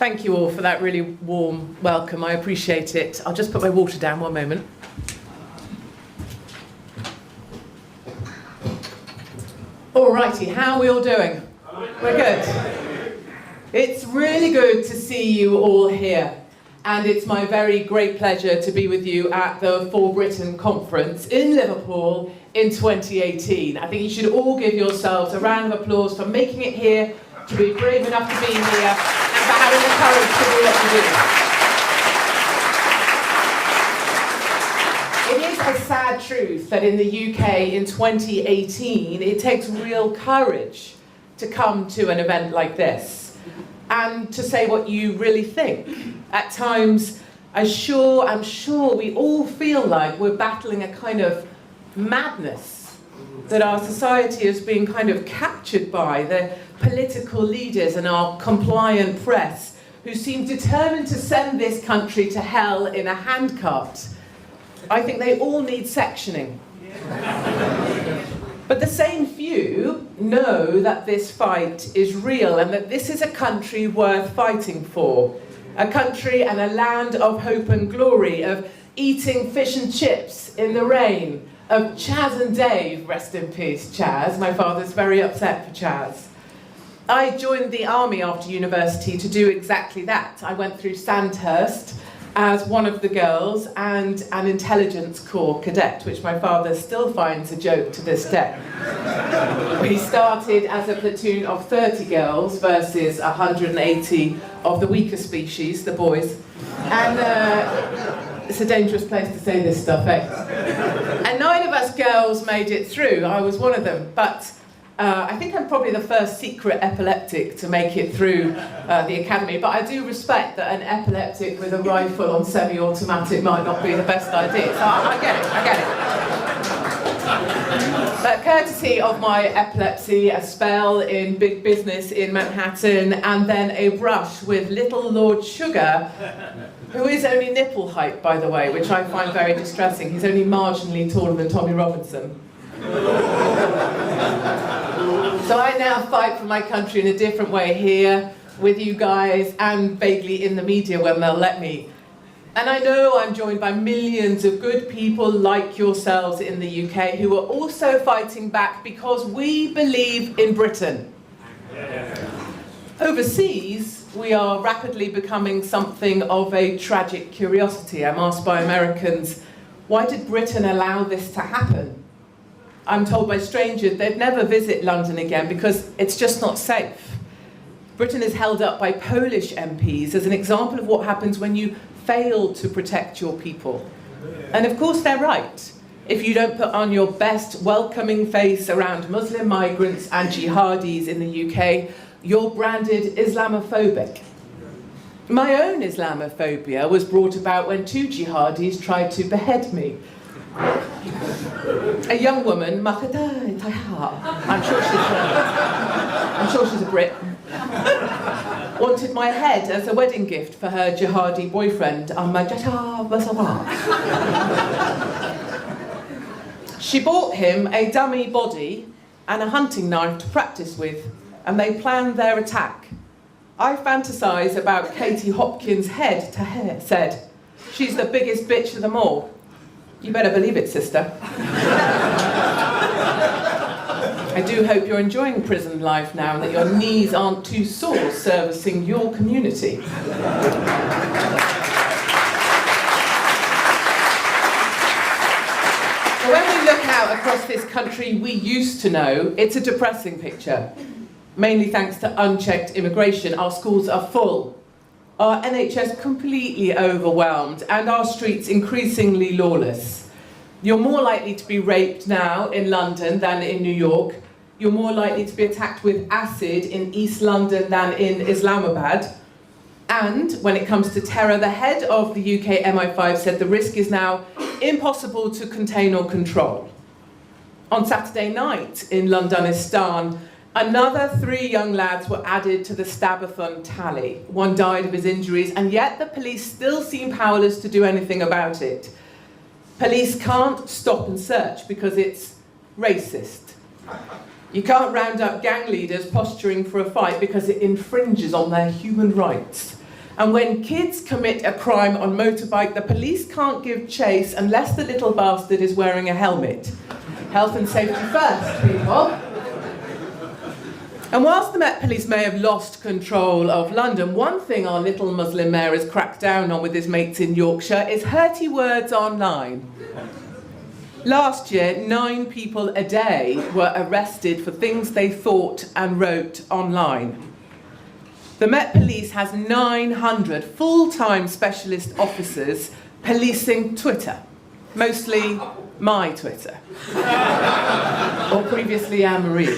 Thank you all for that really warm welcome. I appreciate it. I'll just put my water down one moment. Alrighty, how are we all doing? We're good. It's really good to see you all here. And it's my very great pleasure to be with you at the For Britain conference in Liverpool in 2018. I think you should all give yourselves a round of applause for making it here, to be brave enough to be here, and for having the courage to do what you do. It is a sad truth that in the UK in 2018, it takes real courage to come to an event like this and to say what you really think. At times, I'm sure we all feel like we're battling a kind of madness that our society has been kind of captured by, the political leaders and our compliant press who seem determined to send this country to hell in a handcart. I think they all need sectioning. But the same few know that this fight is real and that this is a country worth fighting for. A country and a land of hope and glory, of eating fish and chips in the rain, of Chaz and Dave, rest in peace, Chaz. My father's very upset for Chaz. I joined the army after university to do exactly that. I went through Sandhurst as one of the girls and an intelligence corps cadet, which my father still finds a joke to this day. We started as a platoon of 30 girls versus 180 of the weaker species, the boys. And it's a dangerous place to say this stuff, eh? And 9 of us girls made it through. I was one of them, but I think I'm probably the first secret epileptic to make it through the academy, but I do respect that an epileptic with a rifle on semi-automatic might not be the best idea, so I get it. But courtesy of my epilepsy, a spell in big business in Manhattan, and then a brush with little Lord Sugar, who is only nipple height, by the way, which I find very distressing. He's only marginally taller than Tommy Robinson. So I now fight for my country in a different way here, with you guys, and vaguely in the media when they'll let me. And I know I'm joined by millions of good people like yourselves in the UK who are also fighting back because we believe in Britain. Overseas, we are rapidly becoming something of a tragic curiosity. I'm asked by Americans, why did Britain allow this to happen? I'm told by strangers they'd never visit London again because it's just not safe. Britain is held up by Polish MPs as an example of what happens when you fail to protect your people. And of course they're right. If you don't put on your best welcoming face around Muslim migrants and jihadis in the UK, you're branded Islamophobic. My own Islamophobia was brought about when 2 jihadis tried to behead me. A young woman, I'm sure she's a Brit, wanted my head as a wedding gift for her jihadi boyfriend. She bought him a dummy body and a hunting knife to practice with, and they planned their attack. I fantasise about Katie Hopkins' head to hair, said, "She's the biggest bitch of them all." You better believe it, sister. I do hope you're enjoying prison life now and that your knees aren't too sore servicing your community. So when we look out across this country we used to know, it's a depressing picture. Mainly thanks to unchecked immigration, our schools are full. Our NHS completely overwhelmed and our streets increasingly lawless. You're more likely to be raped now in London than in New York. You're more likely to be attacked with acid in East London than in Islamabad. And when it comes to terror, the head of the UK MI5 said the risk is now impossible to contain or control. On Saturday night in Londonistan, another 3 young lads were added to the Stabathon tally. 1 died of his injuries, and yet the police still seem powerless to do anything about it. Police can't stop and search because it's racist. You can't round up gang leaders posturing for a fight because it infringes on their human rights. And when kids commit a crime on motorbike, the police can't give chase unless the little bastard is wearing a helmet. Health and safety first, people. And whilst the Met Police may have lost control of London, one thing our little Muslim mayor has cracked down on with his mates in Yorkshire is hurty words online. Last year, 9 people a day were arrested for things they thought and wrote online. The Met Police has 900 full-time specialist officers policing Twitter, mostly my Twitter, or previously Anne-Marie.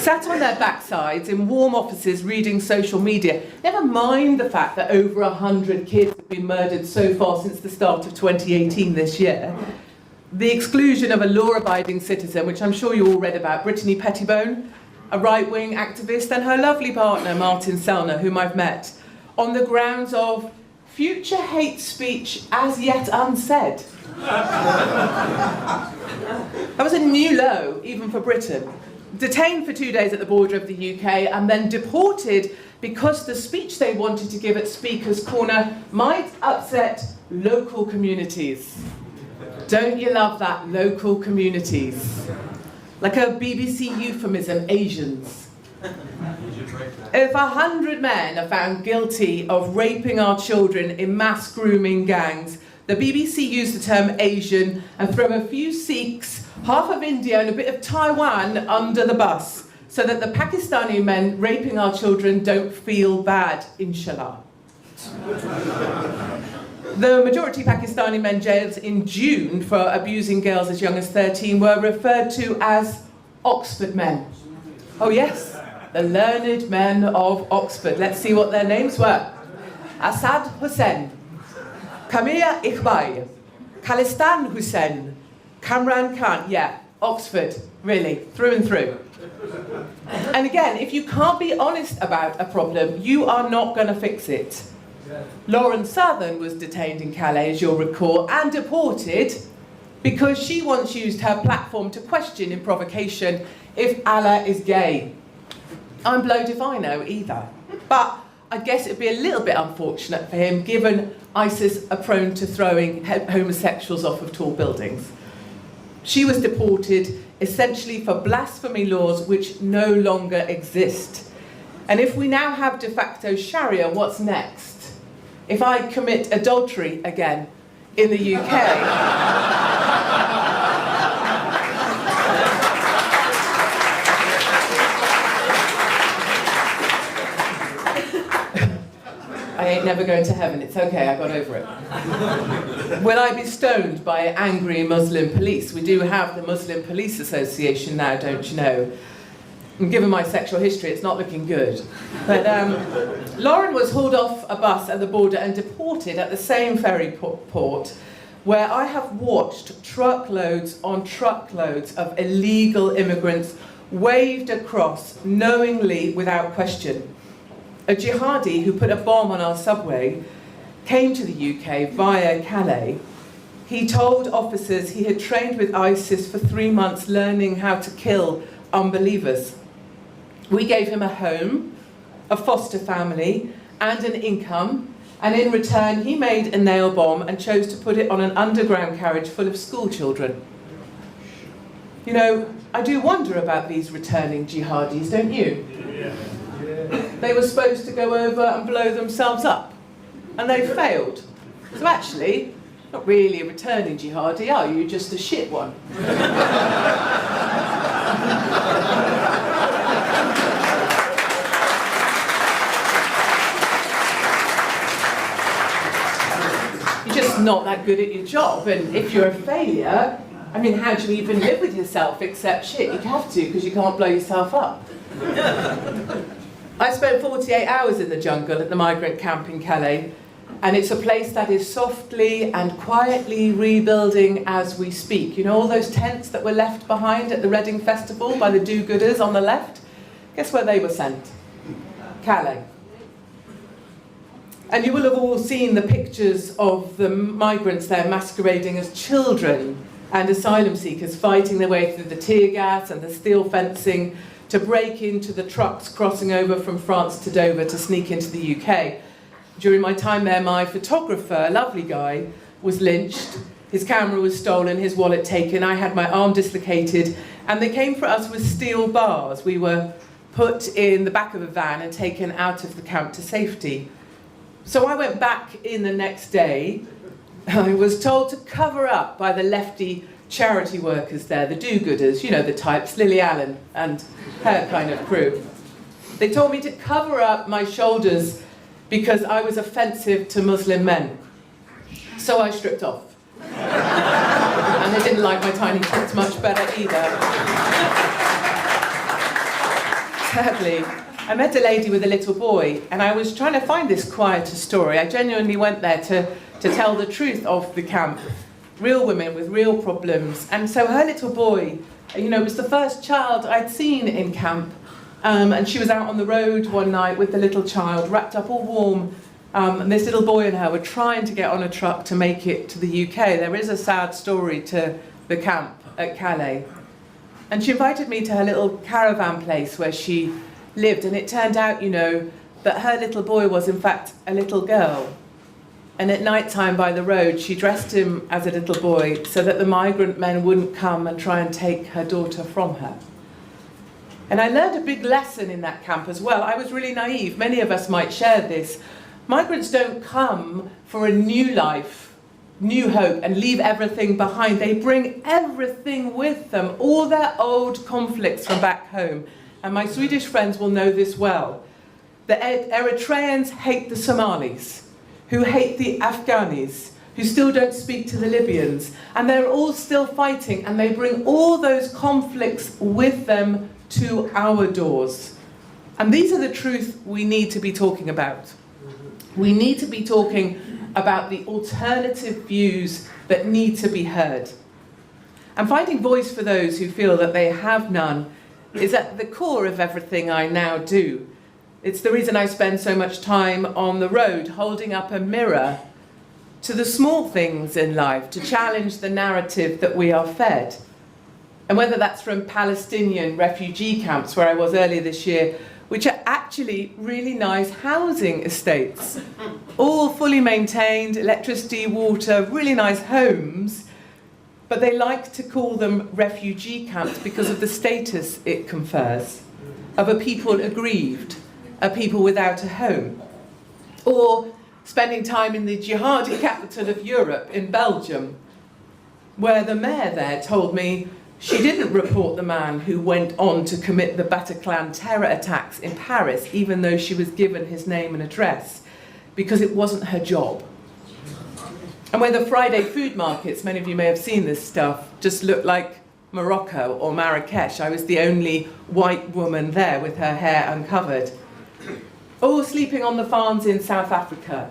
Sat on their backsides in warm offices reading social media, never mind the fact that over 100 kids have been murdered so far since the start of 2018 this year. The exclusion of a law-abiding citizen, which I'm sure you all read about, Brittany Pettibone, a right-wing activist, and her lovely partner, Martin Sellner, whom I've met, on the grounds of future hate speech as yet unsaid. That was a new low, even for Britain. Detained for 2 days at the border of the UK and then deported because the speech they wanted to give at Speaker's Corner might upset local communities. Don't you love that, local communities? Like a BBC euphemism, Asians. If 100 men are found guilty of raping our children in mass grooming gangs, the BBC used the term Asian and throw a few Sikhs, half of India and a bit of Taiwan under the bus so that the Pakistani men raping our children don't feel bad, inshallah. The majority Pakistani men jailed in June for abusing girls as young as 13 were referred to as Oxford men. Oh yes, the learned men of Oxford. Let's see what their names were. Asad Hussain, Kamir Iqbal, Khalistan Hussain, Kamran Khan. Yeah, Oxford, really, through and through. And again, if you can't be honest about a problem, you are not going to fix it. Lauren Southern was detained in Calais, as you'll recall, and deported because she once used her platform to question in provocation if Allah is gay. I'm blowed if I know either. But I guess it'd be a little bit unfortunate for him, given ISIS are prone to throwing homosexuals off of tall buildings. She was deported essentially for blasphemy laws which no longer exist. And if we now have de facto Sharia, what's next? If I commit adultery again in the UK, I ain't never going to heaven, it's okay, I got over it. Will I be stoned by angry Muslim police? We do have the Muslim Police Association now, don't you know? And given my sexual history, it's not looking good. But Lauren was hauled off a bus at the border and deported at the same ferry port where I have watched truckloads on truckloads of illegal immigrants waved across knowingly without question. A jihadi who put a bomb on our subway came to the UK via Calais. He told officers he had trained with ISIS for 3 months learning how to kill unbelievers. We gave him a home, a foster family, and an income, and in return he made a nail bomb and chose to put it on an underground carriage full of school children. You know, I do wonder about these returning jihadis, don't you? Yeah. They were supposed to go over and blow themselves up, and they failed. So actually, not really a returning jihadi, are you? Just a shit one. You're just not that good at your job, and if you're a failure, I mean, how do you even live with yourself except shit? You'd have to, because you can't blow yourself up. I spent 48 hours in the jungle at the migrant camp in Calais, and it's a place that is softly and quietly rebuilding as we speak. You know all those tents that were left behind at the Reading Festival by the do-gooders on the left? Guess where they were sent? Calais. And you will have all seen the pictures of the migrants there masquerading as children and asylum seekers fighting their way through the tear gas and the steel fencing to break into the trucks crossing over from France to Dover to sneak into the UK. During my time there, my photographer, a lovely guy, was lynched. His camera was stolen, his wallet taken. I had my arm dislocated, and they came for us with steel bars. We were put in the back of a van and taken out of the camp to safety. So I went back in the next day. I was told to cover up by the lefty charity workers there, the do-gooders, you know, the types, Lily Allen and her kind of crew. They told me to cover up my shoulders because I was offensive to Muslim men. So I stripped off. And they didn't like my tiny tits much better either. Sadly, I met a lady with a little boy, and I was trying to find this quieter story. I genuinely went there to tell the truth of the camp. Real women with real problems. And so her little boy, you know, it was the first child I'd seen in camp. And she was out on the road one night with the little child, wrapped up all warm. And this little boy and her were trying to get on a truck to make it to the UK. There is a sad story to the camp at Calais. And she invited me to her little caravan place where she lived. And it turned out, you know, that her little boy was in fact a little girl. And at night time by the road, she dressed him as a little boy so that the migrant men wouldn't come and try and take her daughter from her. And I learned a big lesson in that camp as well. I was really naive. Many of us might share this. Migrants don't come for a new life, new hope, and leave everything behind. They bring everything with them, all their old conflicts from back home. And my Swedish friends will know this well. The Eritreans hate the Somalis, who hate the Afghanis, who still don't speak to the Libyans. And they're all still fighting, and they bring all those conflicts with them to our doors. And these are the truths we need to be talking about. We need to be talking about the alternative views that need to be heard. And finding voice for those who feel that they have none is at the core of everything I now do. It's the reason I spend so much time on the road, holding up a mirror to the small things in life, to challenge the narrative that we are fed. And whether that's from Palestinian refugee camps, where I was earlier this year, which are actually really nice housing estates, all fully maintained, electricity, water, really nice homes, but they like to call them refugee camps because of the status it confers, of a people aggrieved, a people without a home. Or spending time in the jihadi capital of Europe, in Belgium, where the mayor there told me she didn't report the man who went on to commit the Bataclan terror attacks in Paris, even though she was given his name and address, because it wasn't her job. And where the Friday food markets, many of you may have seen this stuff, just looked like Morocco or Marrakesh. I was the only white woman there with her hair uncovered. Or sleeping on the farms in South Africa,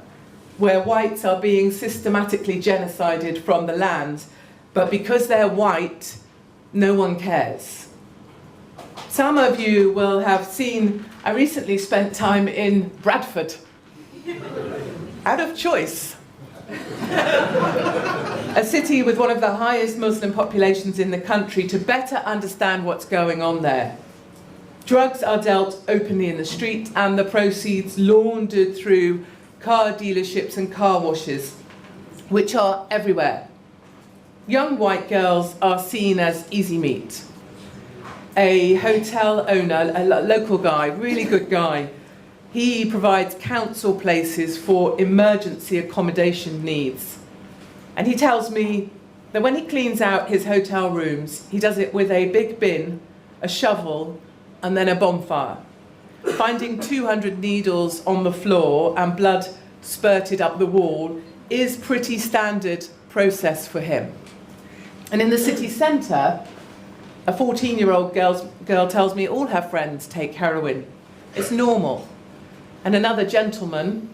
where whites are being systematically genocided from the land, but because they're white, no one cares. Some of you will have seen, I recently spent time in Bradford, out of choice. A city with one of the highest Muslim populations in the country, to better understand what's going on there. Drugs are dealt openly in the street, and the proceeds laundered through car dealerships and car washes, which are everywhere. Young white girls are seen as easy meat. A hotel owner, a local guy, really good guy, he provides council places for emergency accommodation needs. And he tells me that when he cleans out his hotel rooms, he does it with a big bin, a shovel, and then a bonfire. Finding 200 needles on the floor and blood spurted up the wall is pretty standard process for him. And in the city centre, a 14-year-old girl tells me all her friends take heroin. It's normal. And another gentleman,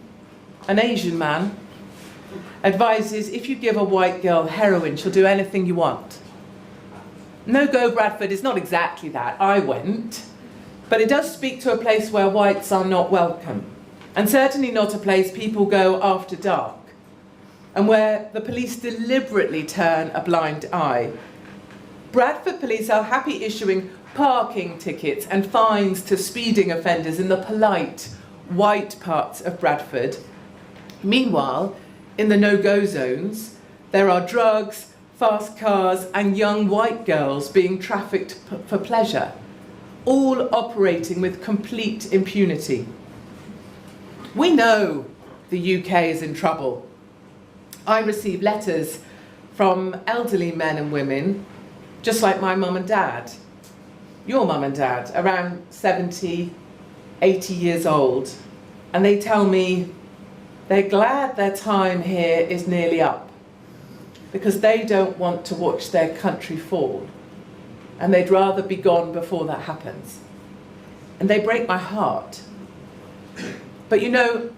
an Asian man, advises if you give a white girl heroin, she'll do anything you want. No Go Bradford is not exactly that. I went. But it does speak to a place where whites are not welcome. And certainly not a place people go after dark. And where the police deliberately turn a blind eye. Bradford police are happy issuing parking tickets and fines to speeding offenders in the polite, white parts of Bradford, Meanwhile, in the no-go zones, there are drugs, fast cars, and young white girls being trafficked for pleasure, all operating with complete impunity. We know the UK is in trouble. I receive letters from elderly men and women, just like my mum and dad, your mum and dad, around 70, 80 years old, and they tell me they're glad their time here is nearly up because they don't want to watch their country fall, and they'd rather be gone before that happens. And they break my heart. But you know,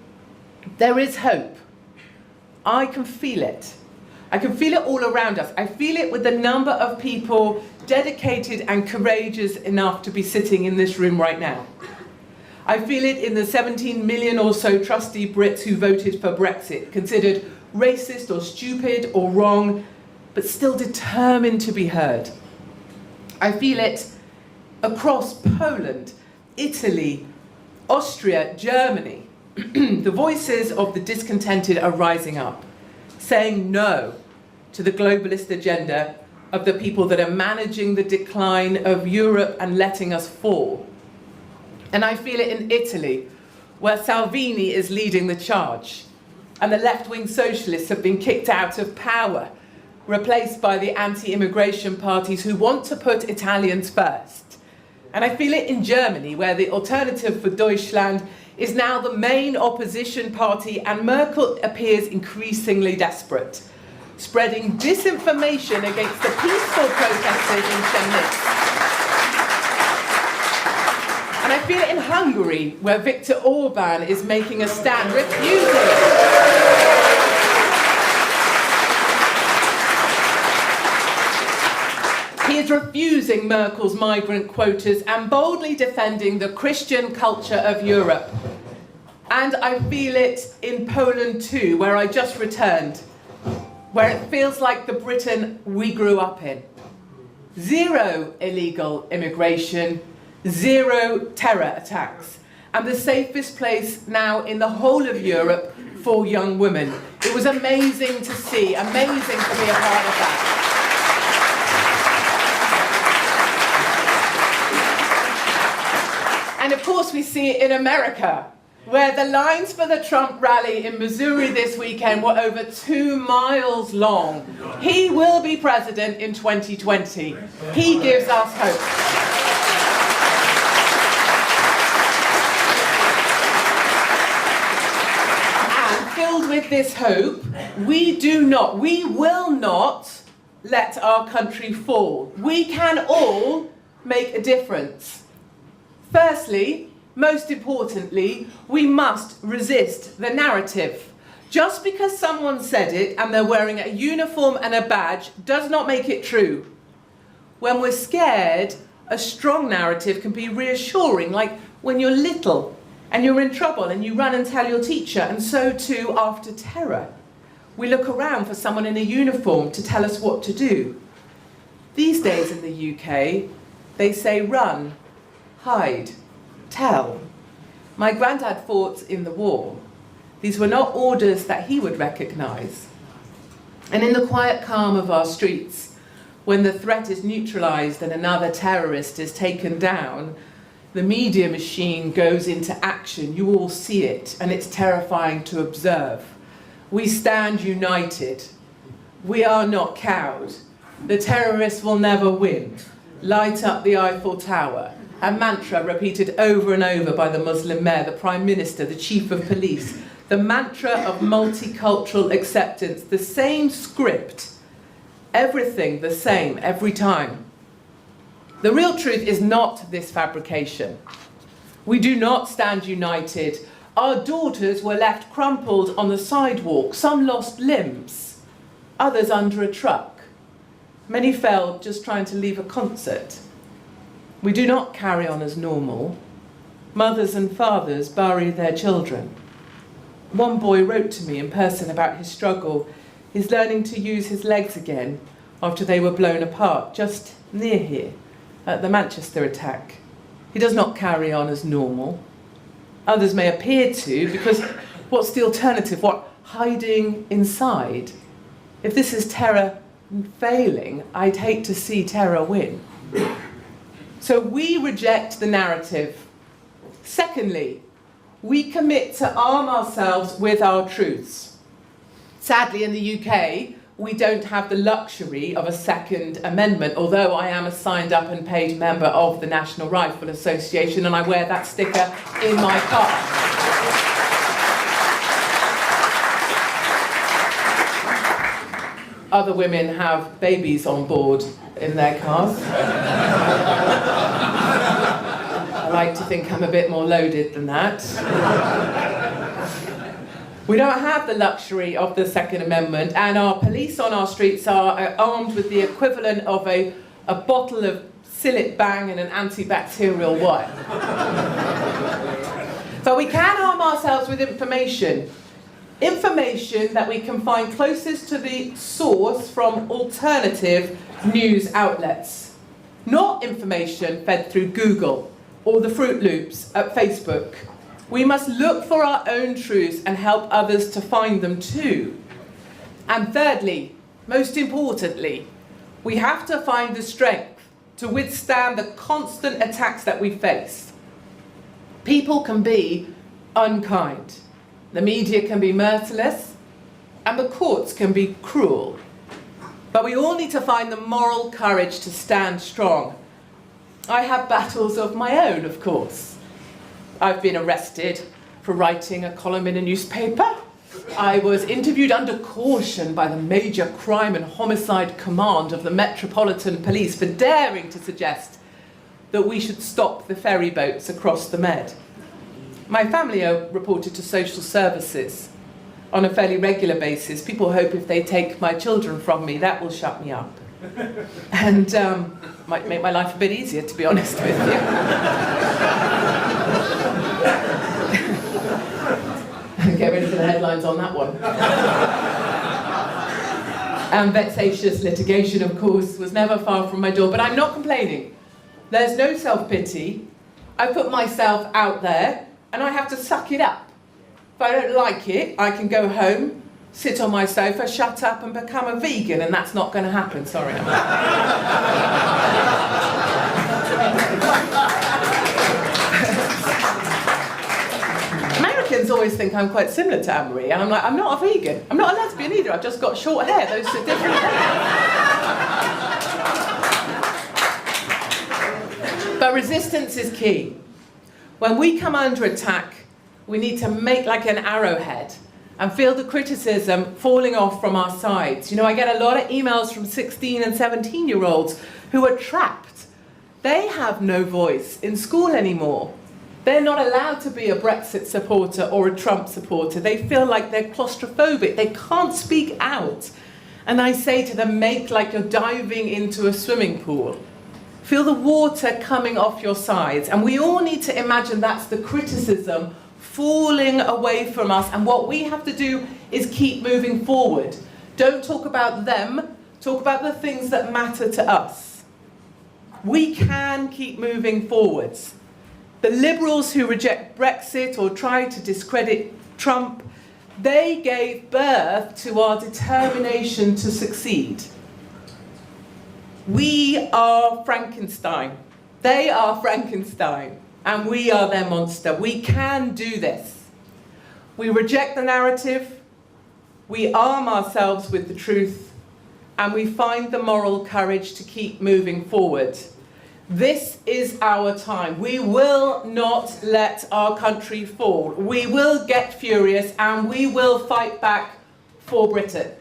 there is hope. I can feel it. I can feel it all around us. I feel it with the number of people dedicated and courageous enough to be sitting in this room right now. I feel it in the 17 million or so trustee Brits who voted for Brexit, considered racist or stupid or wrong, but still determined to be heard. I feel it across Poland, Italy, Austria, Germany. The voices of the discontented are rising up, saying no to the globalist agenda of the people that are managing the decline of Europe and letting us fall. And I feel it in Italy, where Salvini is leading the charge, and the left-wing socialists have been kicked out of power, replaced by the anti-immigration parties who want to put Italians first. And I feel it in Germany, where the Alternative for Deutschland is now the main opposition party, and Merkel appears increasingly desperate, spreading disinformation against the peaceful protesters in Chemnitz. And I feel it in Hungary, where Viktor Orban is making a stand, He is refusing Merkel's migrant quotas and boldly defending the Christian culture of Europe. And I feel it in Poland too, where I just returned, where it feels like the Britain we grew up in. Zero illegal immigration, zero terror attacks, and the safest place now in the whole of Europe for young women. It was amazing to see, amazing to be a part of that. And of course we see it in America, where the lines for the Trump rally in Missouri this weekend were over 2 miles long. He will be president in 2020. He gives us hope. And filled with this hope, we will not let our country fall. We can all make a difference. Firstly, most importantly, we must resist the narrative. Just because someone said it and they're wearing a uniform and a badge does not make it true. When we're scared, a strong narrative can be reassuring, like when you're little and you're in trouble and you run and tell your teacher, and so too after terror. We look around for someone in a uniform to tell us what to do. These days in the UK, they say run, hide, tell. My granddad fought in the war. These were not orders that he would recognise. And in the quiet calm of our streets, when the threat is neutralised and another terrorist is taken down, the media machine goes into action. You all see it, and it's terrifying to observe. We stand united. We are not cowed. The terrorists will never win. Light up the Eiffel Tower. A mantra repeated over and over by the Muslim mayor, the Prime Minister, the Chief of Police. The mantra of multicultural acceptance, the same script, everything the same every time. The real truth is not this fabrication. We do not stand united. Our daughters were left crumpled on the sidewalk. Some lost limbs, others under a truck. Many fell just trying to leave a concert. We do not carry on as normal. Mothers and fathers bury their children. One boy wrote to me in person about his struggle. He's learning to use his legs again after they were blown apart just near here at the Manchester attack. He does not carry on as normal. Others may appear to, because what's the alternative? What, hiding inside. If this is terror failing, I'd hate to see terror win. So we reject the narrative. Secondly, we commit to arm ourselves with our truths. Sadly, in the UK, we don't have the luxury of a Second Amendment, although I am a signed up and paid member of the National Rifle Association, and I wear that sticker in my car. Other women have babies on board in their cars. I like to think I'm a bit more loaded than that. We don't have the luxury of the Second Amendment, and our police on our streets are armed with the equivalent of a bottle of Cillit Bang and an antibacterial wipe. But we can arm ourselves with information. Information that we can find closest to the source from alternative news outlets. Not information fed through Google or the Fruit Loops at Facebook. We must look for our own truths and help others to find them too. And thirdly, most importantly, we have to find the strength to withstand the constant attacks that we face. People can be unkind. The media can be merciless, and the courts can be cruel. But we all need to find the moral courage to stand strong. I have battles of my own, of course. I've been arrested for writing a column in a newspaper. I was interviewed under caution by the Major Crime and Homicide Command of the Metropolitan Police for daring to suggest that we should stop the ferry boats across the Med. My family are reported to social services on a fairly regular basis. People hope if they take my children from me, that will shut me up. And might make my life a bit easier, to be honest with you. Get ready for the headlines on that one. And vexatious litigation, of course, was never far from my door, but I'm not complaining. There's no self-pity. I put myself out there, and I have to suck it up. If I don't like it, I can go home, sit on my sofa, shut up and become a vegan, and that's not going to happen, sorry. Americans always think I'm quite similar to Anne-Marie, and I'm like, I'm not a vegan. I'm not a lesbian either, I've just got short hair. Those are different things. But resistance is key. When we come under attack, we need to make like an arrowhead and feel the criticism falling off from our sides. You know, I get a lot of emails from 16 and 17-year-olds who are trapped. They have no voice in school anymore. They're not allowed to be a Brexit supporter or a Trump supporter. They feel like they're claustrophobic. They can't speak out. And I say to them, make like you're diving into a swimming pool. Feel the water coming off your sides. And we all need to imagine that's the criticism falling away from us. And what we have to do is keep moving forward. Don't talk about them. Talk about the things that matter to us. We can keep moving forwards. The Liberals who reject Brexit or try to discredit Trump, they gave birth to our determination to succeed. We are Frankenstein. They are Frankenstein. And we are their monster. We can do this. We reject the narrative. We arm ourselves with the truth. And we find the moral courage to keep moving forward. This is our time. We will not let our country fall. We will get furious and we will fight back for Britain.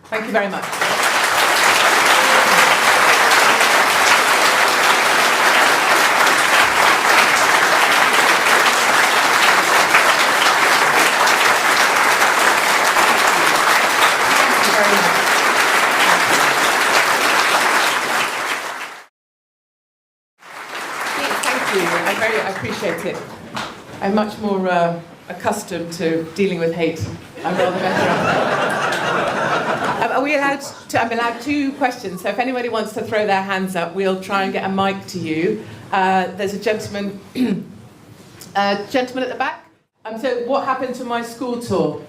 Thank you very much. I appreciate it. I'm much more accustomed to dealing with hate. I'm rather better at it. I'm allowed 2 questions, so if anybody wants to throw their hands up, we'll try and get a mic to you. There's a gentleman at the back. So what happened to my school tour?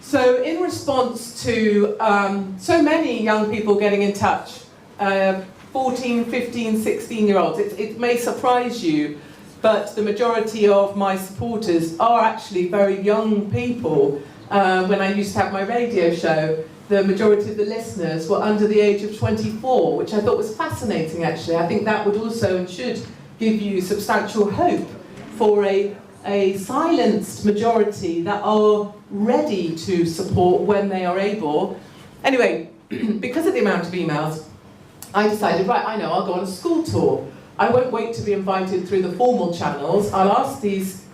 So in response to so many young people getting in touch, 14, 15, 16-year-olds, it may surprise you, but the majority of my supporters are actually very young people. When I used to have my radio show, the majority of the listeners were under the age of 24, which I thought was fascinating, actually. I think that would also and should give you substantial hope for a silenced majority that are ready to support when they are able. Anyway, because of the amount of emails, I decided, right, I know, I'll go on a school tour. I won't wait to be invited through the formal channels. I'll ask these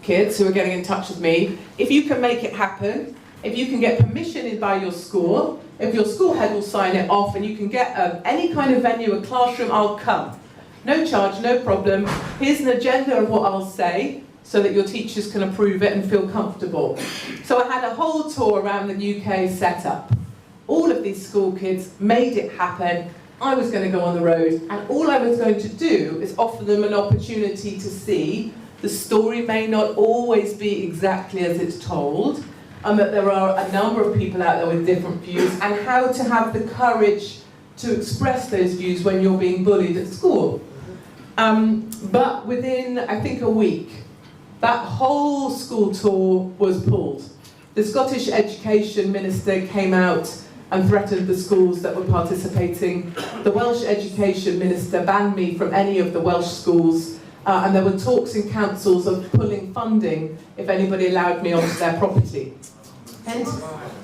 kids who are getting in touch with me, if you can make it happen, if you can get permission in by your school, if your school head will sign it off and you can get any kind of venue, a classroom, I'll come. No charge, no problem. Here's an agenda of what I'll say so that your teachers can approve it and feel comfortable. So I had a whole tour around the UK set up. All of these school kids made it happen. I was going to go on the road, and all I was going to do is offer them an opportunity to see the story may not always be exactly as it's told, and that there are a number of people out there with different views, and how to have the courage to express those views when you're being bullied at school. But within, I think, a week, that whole school tour was pulled. The Scottish Education Minister came out and threatened the schools that were participating. The Welsh Education Minister banned me from any of the Welsh schools, and there were talks in councils of pulling funding if anybody allowed me onto their property. And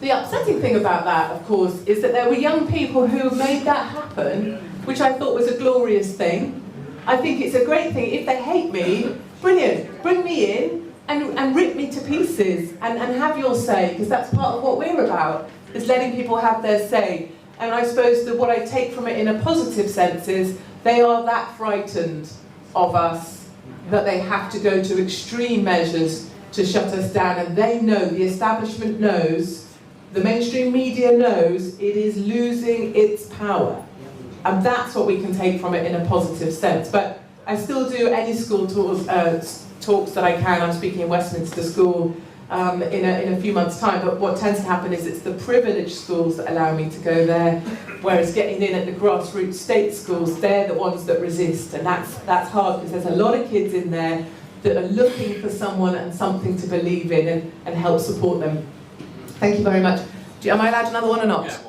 the upsetting thing about that, of course, is that there were young people who made that happen, which I thought was a glorious thing. I think it's a great thing. If they hate me, brilliant, bring me in and rip me to pieces and have your say, because that's part of what we're about, is letting people have their say. And I suppose that what I take from it in a positive sense is they are that frightened of us that they have to go to extreme measures to shut us down, and they know, the establishment knows, the mainstream media knows, it is losing its power. And that's what we can take from it in a positive sense. But I still do any school tours, talks that I can. I'm speaking in Westminster School in a few months' time, but what tends to happen is it's the privileged schools that allow me to go there, whereas getting in at the grassroots state schools, they're the ones that resist, and that's hard, because there's a lot of kids in there that are looking for someone and something to believe in and help support them. Thank you very much. Am I allowed another one or not? Yeah.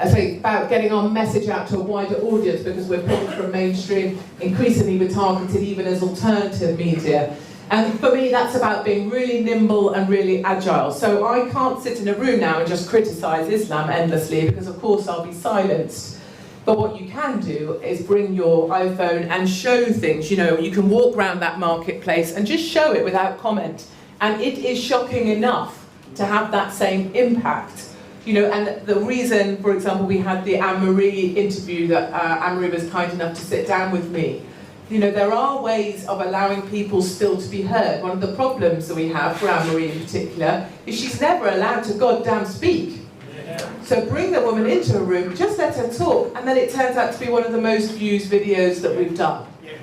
I say about getting our message out to a wider audience, because we're pulled from mainstream, increasingly we're targeted even as alternative media. And for me, that's about being really nimble and really agile. So I can't sit in a room now and just criticise Islam endlessly, because of course I'll be silenced. But what you can do is bring your iPhone and show things. You know, you can walk around that marketplace and just show it without comment. And it is shocking enough to have that same impact. You know, and the reason, for example, we had the Anne-Marie interview that Anne-Marie was kind enough to sit down with me. You know, there are ways of allowing people still to be heard. One of the problems that we have, for Anne-Marie in particular, is she's never allowed to goddamn speak. So bring the woman into a room, just let her talk, and then it turns out to be one of the most viewed videos that we've done. Yeah.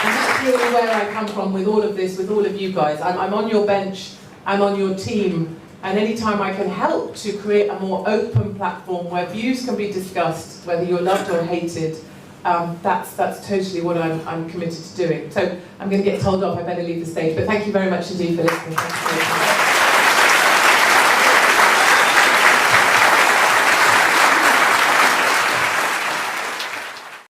And that's really where I come from with all of this, with all of you guys. I'm on your bench, I'm on your team, and anytime I can help to create a more open platform where views can be discussed, whether you're loved or hated, that's totally what I'm committed to doing. So I'm going to get told off, I better leave the stage, but thank you very much indeed for listening.